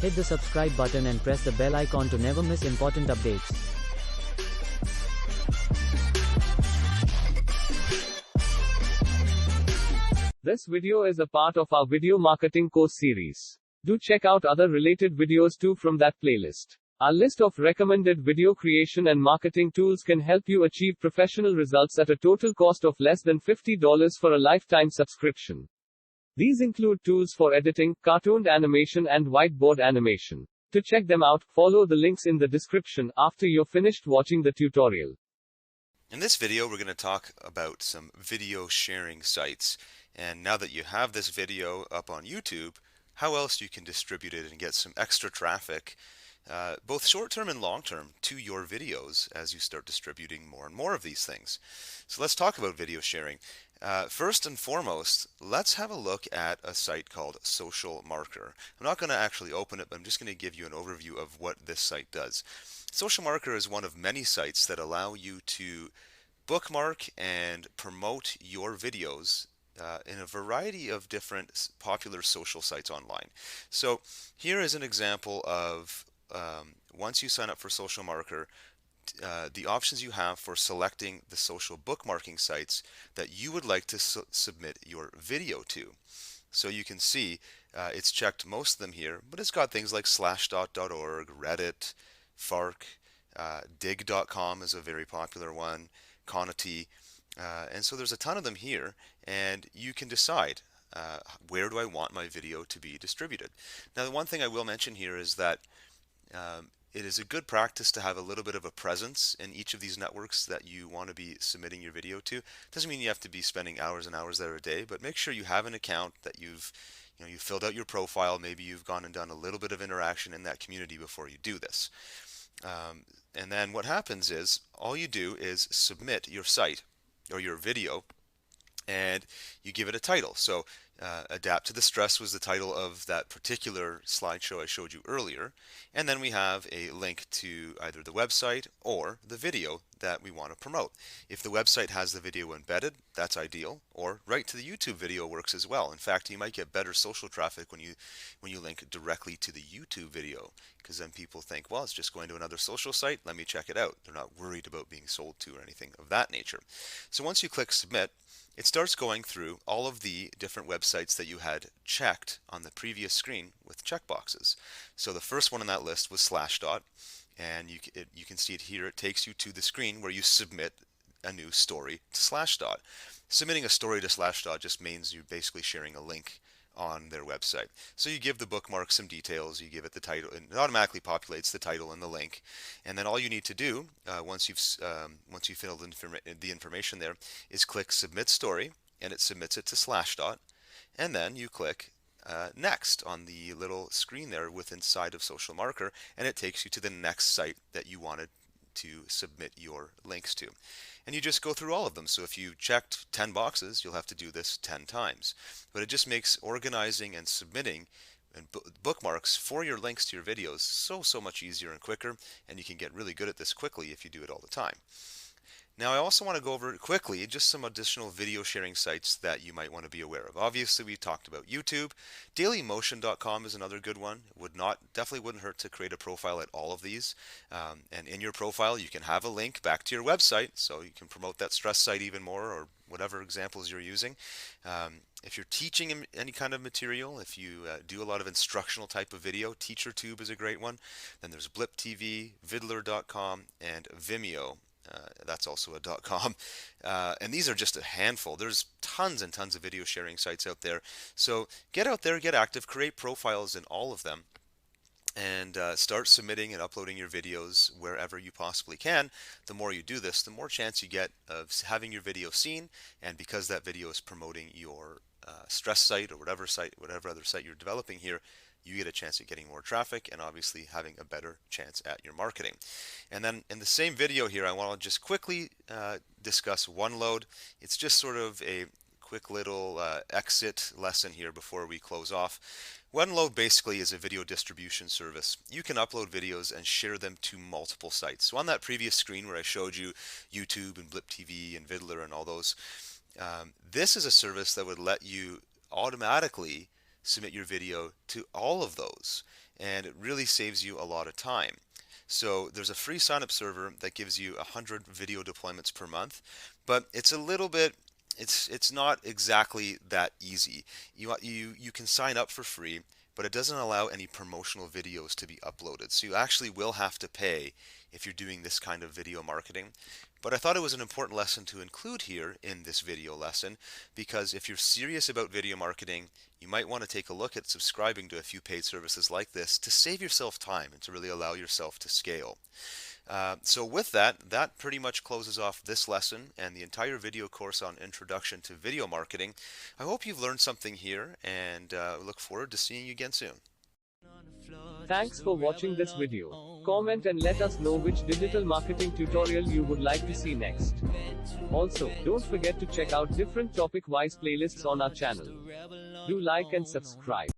Hit the subscribe button and press the bell icon to never miss important updates. This video is a part of our video marketing course series. Do check out other related videos too from that playlist. Our list of recommended video creation and marketing tools can help you achieve professional results at a total cost of less than $50 for a lifetime subscription. These include tools for editing, cartoon animation, and whiteboard animation. To check them out, follow the links in the description after you're finished watching the tutorial. In this video, we're going to talk about some video sharing sites. And now that you have this video up on YouTube, how else you can distribute it and get some extra traffic, both short-term and long-term, to your videos as you start distributing more and more of these things. So let's talk about video sharing. First and foremost, let's have a look at a site called Social Marker. I'm not going to actually open it, but I'm just going to give you an overview of what this site does. Social Marker is one of many sites that allow you to bookmark and promote your videos in a variety of different popular social sites online. So here is an example of once you sign up for Social Marker, the options you have for selecting the social bookmarking sites that you would like to submit your video to. So you can see it's checked most of them here, but it's got things like slashdot.org, Reddit, Fark, dig.com is a very popular one, Conity, and so there's a ton of them here, and you can decide where do I want my video to be distributed. Now, the one thing I will mention here is that it is a good practice to have a little bit of a presence in each of these networks that you want to be submitting your video to. Doesn't mean you have to be spending hours and hours there a day, but make sure you have an account, that you've filled out your profile, maybe you've gone and done a little bit of interaction in that community before you do this. And then what happens is all you do is submit your site or your video, and you give it a title. So Adapt to the Stress was the title of that particular slideshow I showed you earlier, and then we have a link to either the website or the video that we want to promote. If the website has the video embedded, that's ideal, or right to the YouTube video works as well. In fact, you might get better social traffic when you link directly to the YouTube video, because then people think, well, it's just going to another social site, let me check it out. They're not worried about being sold to or anything of that nature. So once you click submit, it starts going through all of the different websites that you had checked on the previous screen with checkboxes. So the first one on that list was Slashdot, and you can see it here. It takes you to the screen where you submit a new story to Slashdot. Submitting a story to Slashdot just means you're basically sharing a link on their website. So you give the bookmark some details, you give it the title, and it automatically populates the title and the link. And then all you need to do once you've filled in the information there is click Submit Story, and it submits it to Slashdot. And then you click Next on the little screen there inside of Social Marker, and it takes you to the next site that you wanted to submit your links to. And you just go through all of them. So if you checked 10 boxes, you'll have to do this 10 times. But it just makes organizing and submitting and bookmarks for your links to your videos so much easier and quicker, and you can get really good at this quickly if you do it all the time. Now, I also want to go over quickly just some additional video sharing sites that you might want to be aware of. Obviously, we talked about YouTube. Dailymotion.com is another good one. Definitely wouldn't hurt to create a profile at all of these. And in your profile, you can have a link back to your website, so you can promote that stress site even more, or whatever examples you're using. If you're teaching any kind of material, if you do a lot of instructional type of video, TeacherTube is a great one. Then there's Blip TV, Vidler.com, and Vimeo. That's also a .com, and these are just a handful. There's tons and tons of video sharing sites out there. So get out there, get active, create profiles in all of them, and start submitting and uploading your videos wherever you possibly can. The more you do this, the more chance you get of having your video seen, and because that video is promoting your stress site or whatever other site you're developing here, you get a chance at getting more traffic and obviously having a better chance at your marketing. And then in the same video here, I want to just quickly discuss Oneload. It's just sort of a quick little exit lesson here before we close off. Oneload basically is a video distribution service. You can upload videos and share them to multiple sites. So on that previous screen where I showed you YouTube and Blip TV and Vidler and all those, this is a service that would let you automatically submit your video to all of those, and it really saves you a lot of time. So there's a free sign-up server that gives you 100 video deployments per month, but it's a little bit, it's not exactly that easy. You can sign up for free, but it doesn't allow any promotional videos to be uploaded. So you actually will have to pay if you're doing this kind of video marketing. But I thought it was an important lesson to include here in this video lesson, because if you're serious about video marketing, you might want to take a look at subscribing to a few paid services like this to save yourself time and to really allow yourself to scale. So with that, that pretty much closes off this lesson and the entire video course on Introduction to Video Marketing. I hope you've learned something here, and look forward to seeing you again soon. Thanks for watching this video. Comment and let us know which digital marketing tutorial you would like to see next. Also, don't forget to check out different topic-wise playlists on our channel. Do like and subscribe.